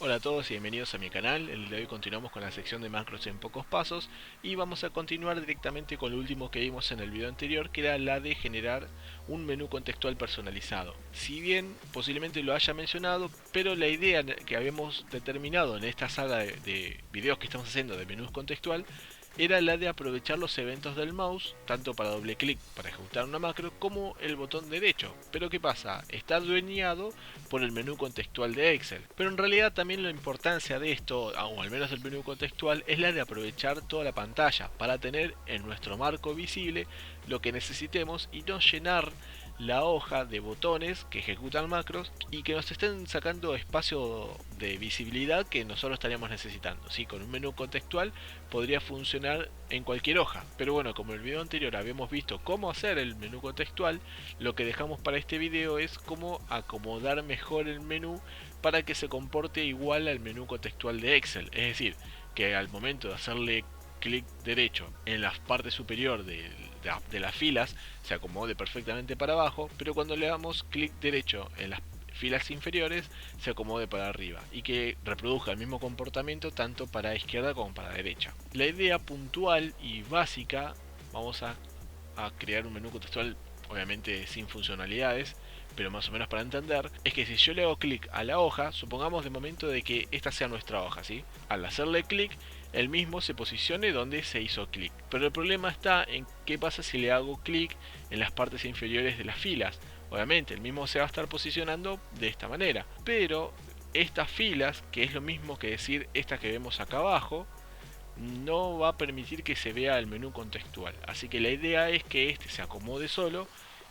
Hola a todos y bienvenidos a mi canal. El día de hoy continuamos con la sección de macros en pocos pasos y vamos a continuar directamente con lo último que vimos en el video anterior, que era la de generar un menú contextual personalizado. Si bien posiblemente lo haya mencionado, pero la idea que habíamos determinado en esta saga de videos que estamos haciendo de menús contextual era la de aprovechar los eventos del mouse, tanto para doble clic para ejecutar una macro, como el botón derecho. Pero ¿qué pasa? Está adueñado por el menú contextual de Excel. Pero en realidad también la importancia de esto, o al menos del menú contextual, es la de aprovechar toda la pantalla para tener en nuestro marco visible lo que necesitemos y no llenar la hoja de botones que ejecutan macros y que nos estén sacando espacio de visibilidad que nosotros estaríamos necesitando. ¿Sí? Con un menú contextual podría funcionar en cualquier hoja, pero bueno, como en el video anterior habíamos visto cómo hacer el menú contextual, lo que dejamos para este video es cómo acomodar mejor el menú para que se comporte igual al menú contextual de Excel. Es decir, que al momento de hacerle clic derecho en la parte superior de las filas se acomode perfectamente para abajo, pero cuando le damos clic derecho en las filas inferiores se acomode para arriba y que reproduzca el mismo comportamiento tanto para izquierda como para derecha. La idea puntual y básica, vamos a crear un menú contextual obviamente sin funcionalidades, pero más o menos para entender, es que si yo le hago clic a la hoja, supongamos de momento de que esta sea nuestra hoja, ¿sí? Al hacerle clic, el mismo se posicione donde se hizo clic. Pero el problema está en qué pasa si le hago clic en las partes inferiores de las filas. Obviamente, el mismo se va a estar posicionando de esta manera. Pero estas filas, que es lo mismo que decir esta que vemos acá abajo, no va a permitir que se vea el menú contextual. Así que la idea es que este se acomode solo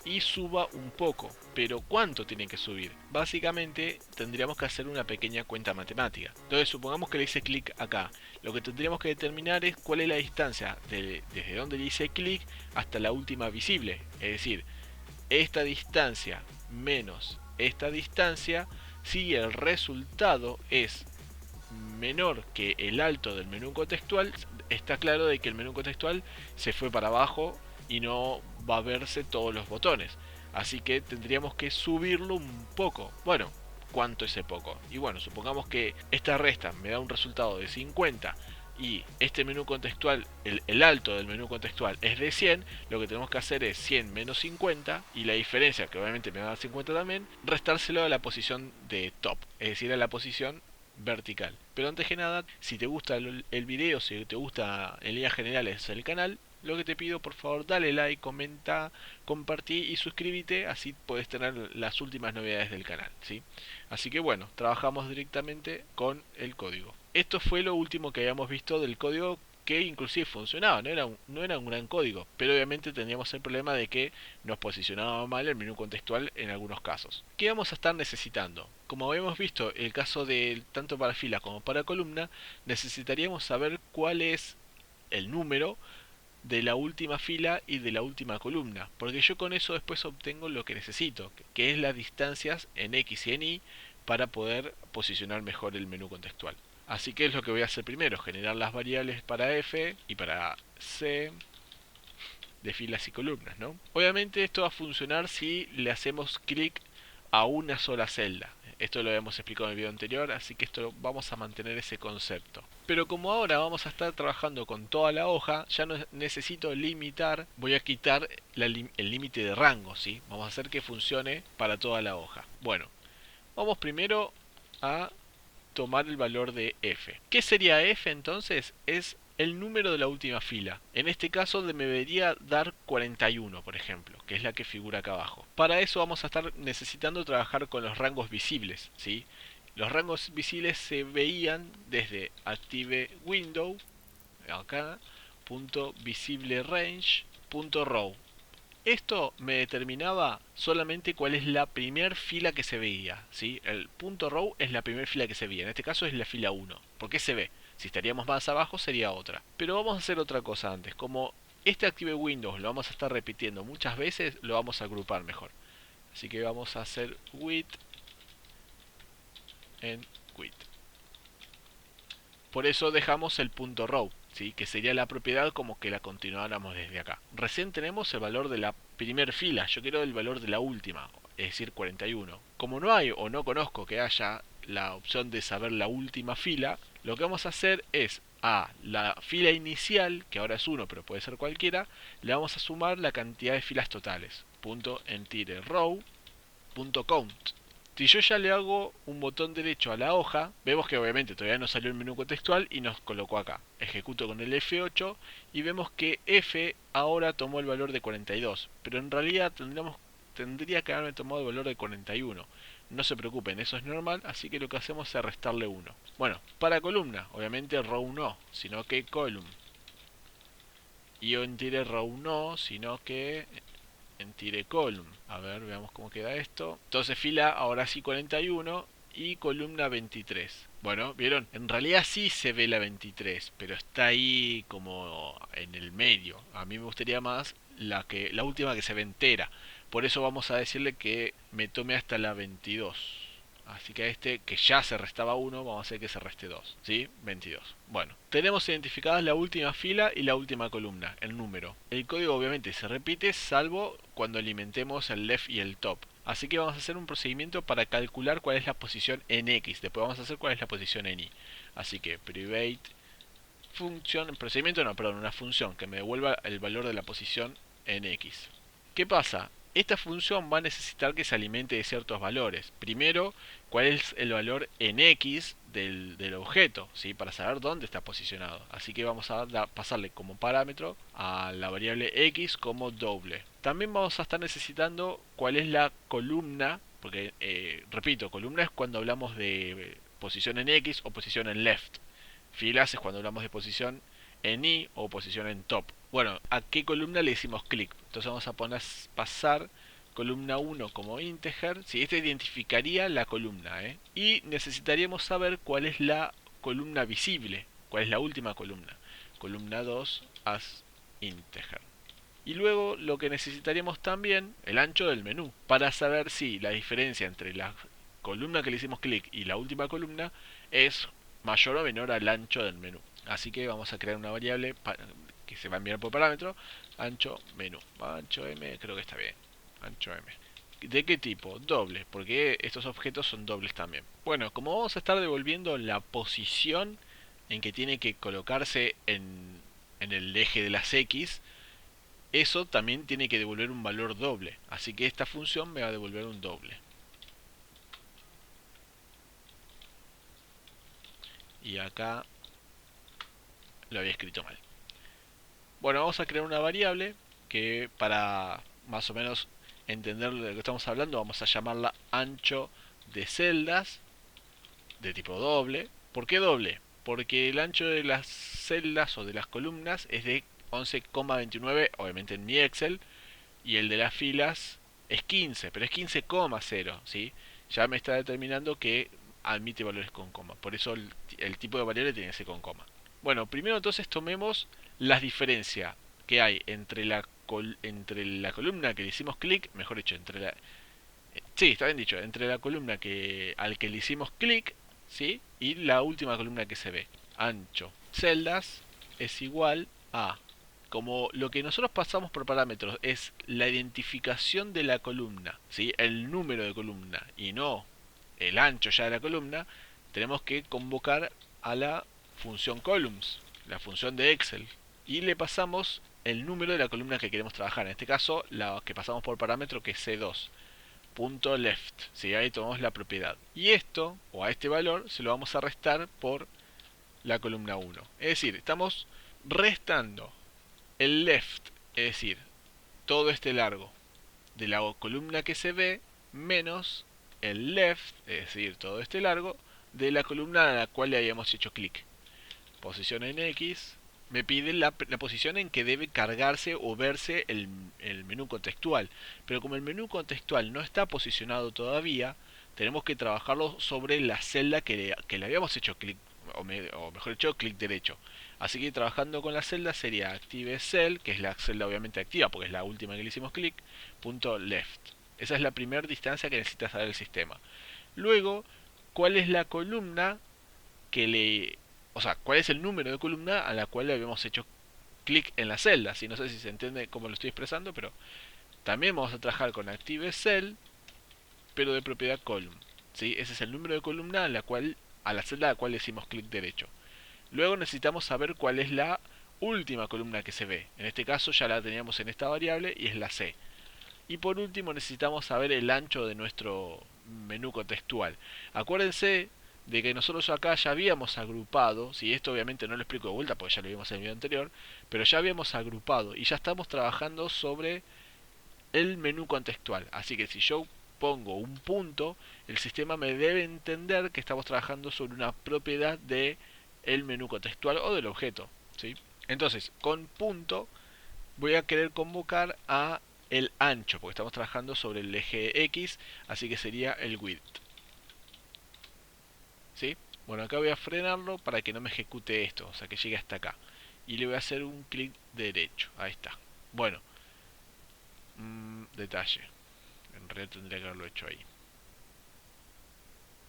y suba un poco. Pero ¿cuánto tiene que subir? Básicamente tendríamos que hacer una pequeña cuenta matemática. Entonces supongamos que le hice clic acá. Lo que tendríamos que determinar es cuál es la distancia desde donde le hice clic hasta la última visible. Es decir, esta distancia menos esta distancia, si el resultado es menor que el alto del menú contextual, está claro de que el menú contextual se fue para abajo y no va a verse todos los botones. Así que tendríamos que subirlo un poco. Bueno, ¿cuánto es ese poco? Y bueno, supongamos que esta resta me da un resultado de 50 y este menú contextual, el alto del menú contextual es de 100, lo que tenemos que hacer es 100 menos 50 y la diferencia, que obviamente me va a dar 50 también, restárselo a la posición de top, es decir, a la posición vertical. Pero antes que nada, si te gusta el video, si te gusta en líneas generales el canal, lo que te pido por favor dale like, comenta, compartí y suscríbete, así puedes tener las últimas novedades del canal, ¿sí? Así que bueno, trabajamos directamente con el código. Esto fue lo último que habíamos visto del código, que inclusive funcionaba, no era un gran código, pero obviamente tendríamos el problema de que nos posicionaba mal el menú contextual en algunos casos. ¿Qué vamos a estar necesitando? Como habíamos visto el caso de tanto para fila como para columna, necesitaríamos saber cuál es el número de la última fila y de la última columna, porque yo con eso después obtengo lo que necesito, que es las distancias en X y en Y para poder posicionar mejor el menú contextual. Así que es lo que voy a hacer primero, generar las variables para F y para C de filas y columnas, ¿no? Obviamente esto va a funcionar si le hacemos clic a una sola celda. Esto lo habíamos explicado en el video anterior, así que esto vamos a mantener ese concepto. Pero como ahora vamos a estar trabajando con toda la hoja, ya no necesito limitar, voy a quitar el límite de rango, ¿sí? Vamos a hacer que funcione para toda la hoja. Bueno, vamos primero a tomar el valor de f. ¿Qué sería f entonces? Es el número de la última fila. En este caso me debería dar 41, por ejemplo, que es la que figura acá abajo. Para eso vamos a estar necesitando trabajar con los rangos visibles, ¿sí? Los rangos visibles se veían desde active window, acá, punto visible range, punto row. Esto me determinaba solamente cuál es la primera fila que se veía, ¿sí? El punto row es la primera fila que se veía, en este caso es la fila 1. ¿Por qué se ve? Si estaríamos más abajo sería otra. Pero vamos a hacer otra cosa antes. Como este Active Windows lo vamos a estar repitiendo muchas veces, lo vamos a agrupar mejor. Así que vamos a hacer with en with. Por eso dejamos el punto row, ¿sí? Que sería la propiedad como que la continuáramos desde acá. Recién tenemos el valor de la primer fila, yo quiero el valor de la última, es decir 41. Como no hay o no conozco que haya la opción de saber la última fila, lo que vamos a hacer es a la fila inicial, que ahora es 1 pero puede ser cualquiera, le vamos a sumar la cantidad de filas totales. Punto entire row punto count. Si yo ya le hago un botón derecho a la hoja, vemos que obviamente todavía no salió el menú contextual y nos colocó acá. Ejecuto con el F8 y vemos que F ahora tomó el valor de 42, pero en realidad tendría que haberme tomado el valor de 41. No se preocupen, eso es normal, así que lo que hacemos es restarle 1. Bueno, para columna, obviamente row no, sino que column. Y entire row no, sino que entire column. A ver, veamos cómo queda esto. Entonces fila ahora sí 41 y columna 23. Bueno, ¿vieron? En realidad sí se ve la 23, pero está ahí como en el medio. A mí me gustaría más la última que se ve entera. Por eso vamos a decirle que me tome hasta la 22. Así que a este que ya se restaba 1, vamos a hacer que se reste 2. ¿Sí? 22. Bueno, tenemos identificadas la última fila y la última columna, el número. El código obviamente se repite salvo cuando alimentemos el left y el top. Así que vamos a hacer un procedimiento para calcular cuál es la posición en X. Después vamos a hacer cuál es la posición en Y. Así que private function, procedimiento no, perdón, una función que me devuelva el valor de la posición en X. ¿Qué pasa? Esta función va a necesitar que se alimente de ciertos valores. Primero, cuál es el valor en X del objeto, ¿sí? Para saber dónde está posicionado. Así que vamos a pasarle como parámetro a la variable X como doble. También vamos a estar necesitando cuál es la columna, porque, repito, columna es cuando hablamos de posición en X o posición en left. Filas es cuando hablamos de posición en Y o posición en top. Bueno, ¿a qué columna le hicimos clic? Entonces vamos a pasar columna 1 como integer. Si este identificaría la columna, y necesitaríamos saber cuál es la columna visible, cuál es la última columna. Columna 2 as integer. Y luego lo que necesitaríamos también, el ancho del menú, para saber si la diferencia entre la columna que le hicimos clic y la última columna es mayor o menor al ancho del menú. Así que vamos a crear una variable que se va a enviar por parámetro, ancho menú. Ancho M, creo que está bien. Ancho M. ¿De qué tipo? Doble, porque estos objetos son dobles también. Bueno, como vamos a estar devolviendo la posición en que tiene que colocarse en el eje de las X, eso también tiene que devolver un valor doble. Así que esta función me va a devolver un doble. Y acá lo había escrito mal. Bueno, vamos a crear una variable que para más o menos entender de lo que estamos hablando vamos a llamarla ancho de celdas de tipo doble. ¿Por qué doble? Porque el ancho de las celdas o de las columnas es de 11,29, obviamente en mi Excel, y el de las filas es 15, pero es 15,0, ¿sí? Ya me está determinando que admite valores con coma, por eso el tipo de variable tiene que ser con coma. Bueno, primero entonces tomemos las diferencias que hay entre la columna que le hicimos clic, mejor dicho, sí, está bien dicho, entre la columna al que le hicimos clic, ¿sí? Y la última columna que se ve. Ancho celdas es igual a, como lo que nosotros pasamos por parámetros es la identificación de la columna, ¿sí? El número de columna y no el ancho ya de la columna, tenemos que convocar a la función columns, la función de Excel, y le pasamos el número de la columna que queremos trabajar. En este caso, la que pasamos por parámetro que es C2. Punto left, ¿sí? Ahí tomamos la propiedad. Y esto, o a este valor, se lo vamos a restar por la columna 1. Es decir, estamos restando el left, es decir, todo este largo de la columna que se ve, menos el left, es decir, todo este largo, de la columna a la cual le habíamos hecho clic. Posición en X, me pide la posición en que debe cargarse o verse el menú contextual. Pero como el menú contextual no está posicionado todavía, tenemos que trabajarlo sobre la celda que le habíamos hecho clic, o mejor dicho, clic derecho. Así que trabajando con la celda sería active cell, que es la celda obviamente activa porque es la última que le hicimos clic, punto left. Esa es la primera distancia que necesita saber el sistema. Luego, ¿cuál es la columna o sea, cuál es el número de columna a la cual le habíamos hecho clic en la celda? Si no sé si se entiende cómo lo estoy expresando, pero también vamos a trabajar con active cell, pero de propiedad column, ¿sí? Ese es el número de columna a la celda a la cual le hicimos clic derecho. Luego necesitamos saber cuál es la última columna que se ve. En este caso ya la teníamos en esta variable y es la C. Y por último necesitamos saber el ancho de nuestro menú contextual. Acuérdense de que nosotros acá ya habíamos agrupado, si esto obviamente no lo explico de vuelta porque ya lo vimos en el video anterior, pero ya habíamos agrupado y ya estamos trabajando sobre el menú contextual. Así que si yo pongo un punto, el sistema me debe entender que estamos trabajando sobre una propiedad de el menú contextual o del objeto, ¿sí? Entonces, con punto voy a querer convocar a el ancho, porque estamos trabajando sobre el eje X, así que sería el width, ¿sí? Bueno, acá voy a frenarlo para que no me ejecute esto, o sea que llegue hasta acá. Y le voy a hacer un clic derecho, ahí está. Bueno, detalle, en realidad tendría que haberlo hecho ahí.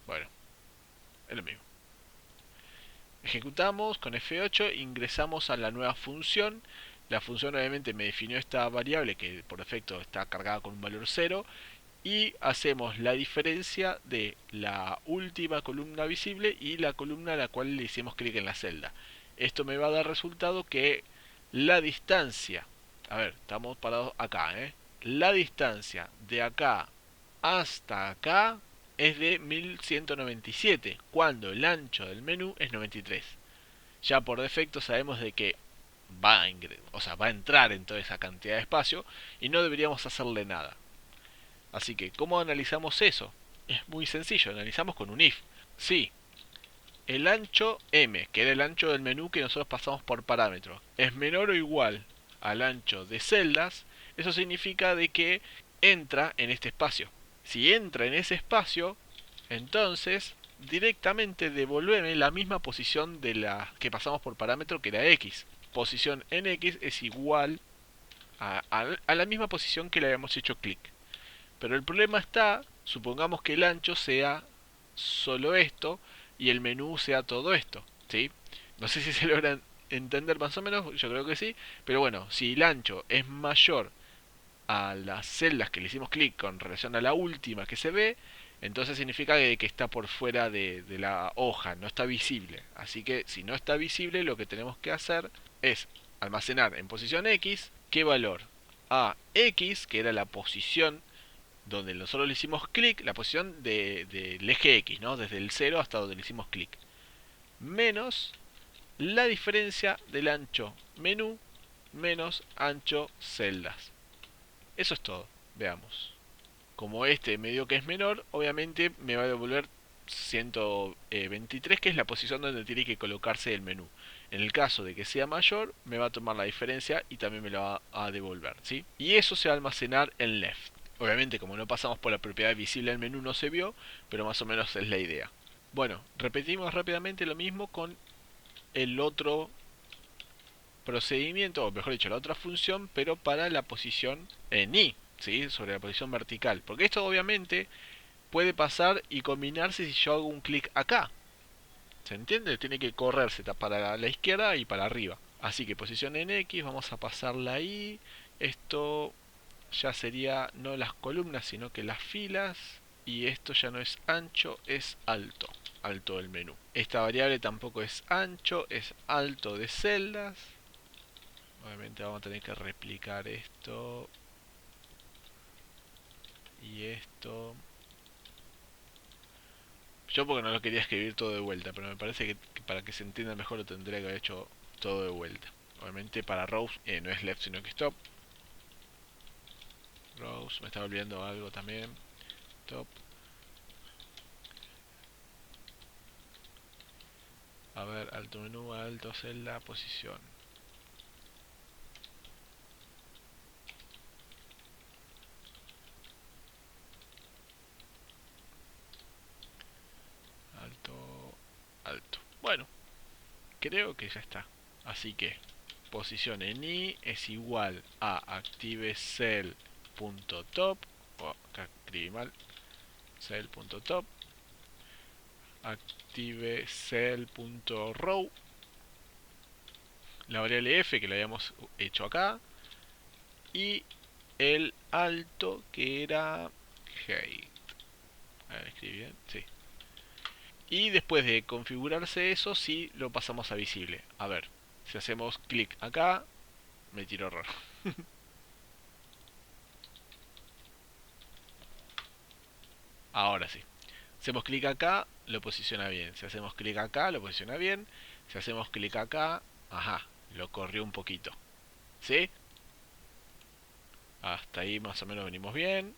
Bueno, es lo mismo. Ejecutamos con F8, ingresamos a la nueva función. La función obviamente me definió esta variable que por defecto está cargada con un valor 0. Y hacemos la diferencia de la última columna visible y la columna a la cual le hicimos clic en la celda. Esto me va a dar resultado que la distancia, a ver, estamos parados acá, la distancia de acá hasta acá es de 1197, cuando el ancho del menú es 93. Ya por defecto sabemos de que va a entrar en toda esa cantidad de espacio y no deberíamos hacerle nada. Así que, ¿cómo analizamos eso? Es muy sencillo, analizamos con un if. Si el ancho m, que era el ancho del menú que nosotros pasamos por parámetro, es menor o igual al ancho de celdas, eso significa de que entra en este espacio. Si entra en ese espacio, entonces directamente devuélveme la misma posición de la que pasamos por parámetro, que era x. Posición en x es igual a la misma posición que le habíamos hecho clic. Pero el problema está, supongamos que el ancho sea solo esto y el menú sea todo esto, ¿sí? No sé si se logran entender más o menos, yo creo que sí, pero bueno, si el ancho es mayor a las celdas que le hicimos clic con relación a la última que se ve, entonces significa que está por fuera de la hoja, no está visible. Así que si no está visible, lo que tenemos que hacer es almacenar en posición X, ¿qué valor? A X, que era la posición donde nosotros le hicimos clic, la posición del eje X, ¿no? Desde el 0 hasta donde le hicimos clic. Menos la diferencia del ancho menú menos ancho celdas. Eso es todo. Veamos. Como este medio que es menor, obviamente me va a devolver 123, que es la posición donde tiene que colocarse el menú. En el caso de que sea mayor, me va a tomar la diferencia y también me lo va a devolver, ¿sí? Y eso se va a almacenar en left. Obviamente, como no pasamos por la propiedad visible del menú, no se vio, pero más o menos es la idea. Bueno, repetimos rápidamente lo mismo con el otro procedimiento, o mejor dicho, la otra función, pero para la posición en I, ¿sí? Sobre la posición vertical. Porque esto obviamente puede pasar y combinarse si yo hago un clic acá. ¿Se entiende? Tiene que correrse para la izquierda y para arriba. Así que posición en X, vamos a pasarla ahí. Esto ya sería no las columnas, sino que las filas. Y esto ya no es ancho, es alto. Alto del menú. Esta variable tampoco es ancho, es alto de celdas. Obviamente vamos a tener que replicar esto. Y esto. Yo porque no lo quería escribir todo de vuelta, pero me parece que para que se entienda mejor lo tendría que haber hecho todo de vuelta. Obviamente para rows no es left sino que stop. Rows, me estaba olvidando algo también. Top. A ver, alto menú, alto celda, posición. Alto, alto. Bueno, creo que ya está. Así que posición en i es igual a activecell.top. Acá escribí mal. Cell.top. Activecell.row. La variable f que la habíamos hecho acá. Y el alto que era height. A ver, escribí bien, sí. Y después de configurarse eso, sí lo pasamos a visible. A ver, si hacemos clic acá, me tiró error. Ahora sí. Hacemos clic acá, lo posiciona bien. Si hacemos clic acá, lo posiciona bien. Si hacemos clic acá, ajá, lo corrió un poquito. ¿Sí? Hasta ahí más o menos venimos bien.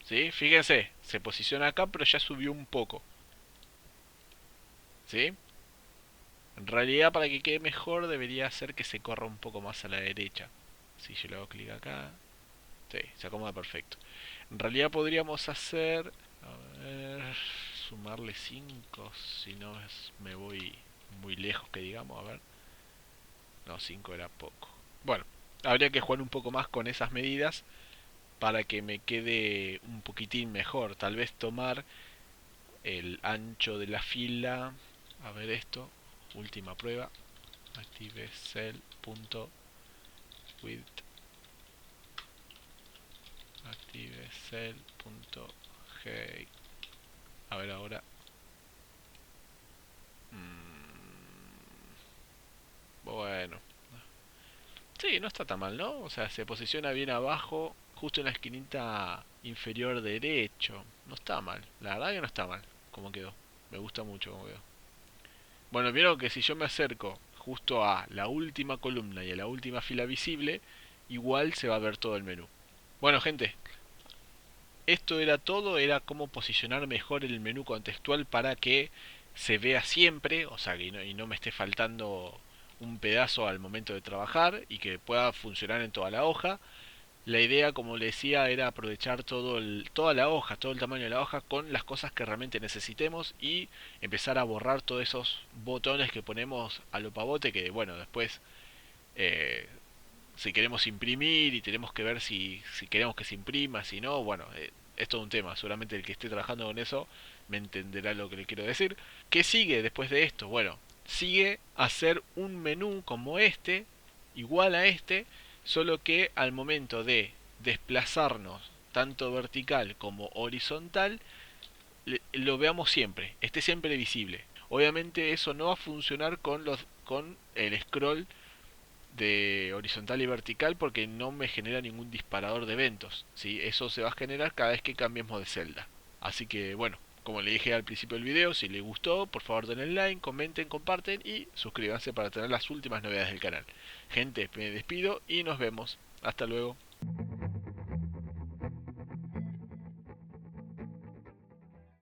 ¿Sí? Fíjense, se posiciona acá, pero ya subió un poco. ¿Sí? En realidad, para que quede mejor, debería ser que se corra un poco más a la derecha. Si yo le hago clic acá, sí, se acomoda perfecto. En realidad podríamos hacer... A ver... Sumarle 5 si no me voy muy lejos que digamos, a ver. No, 5 era poco. Bueno, habría que jugar un poco más con esas medidas para que me quede un poquitín mejor. Tal vez tomar el ancho de la fila. A ver esto. Última prueba. Active cell.width. Active cell.height. A ver ahora. Bueno. Sí, no está tan mal, ¿no? O sea, se posiciona bien abajo, justo en la esquinita inferior derecho. No está mal. La verdad que no está mal como quedó. Me gusta mucho como quedó. Bueno, vieron que si yo me acerco justo a la última columna y a la última fila visible, igual se va a ver todo el menú. Bueno, gente, esto era todo, era cómo posicionar mejor el menú contextual para que se vea siempre, o sea, y no me esté faltando un pedazo al momento de trabajar y que pueda funcionar en toda la hoja. La idea, como le decía, era aprovechar toda la hoja, todo el tamaño de la hoja con las cosas que realmente necesitemos y empezar a borrar todos esos botones que ponemos a lo pavote que, bueno, después eh, si queremos imprimir y tenemos que ver si queremos que se imprima, si no, bueno, es todo un tema. Seguramente el que esté trabajando con eso me entenderá lo que le quiero decir. ¿Qué sigue después de esto? Bueno, sigue hacer un menú como este, igual a este, solo que al momento de desplazarnos tanto vertical como horizontal, lo veamos siempre, esté siempre visible. Obviamente eso no va a funcionar con el scroll de horizontal y vertical porque no me genera ningún disparador de eventos. ¿Sí? Eso se va a generar cada vez que cambiemos de celda. Así que bueno, como le dije al principio del video, si les gustó, por favor denle like, comenten, comparten y suscríbanse para tener las últimas novedades del canal. Gente, me despido y nos vemos. Hasta luego.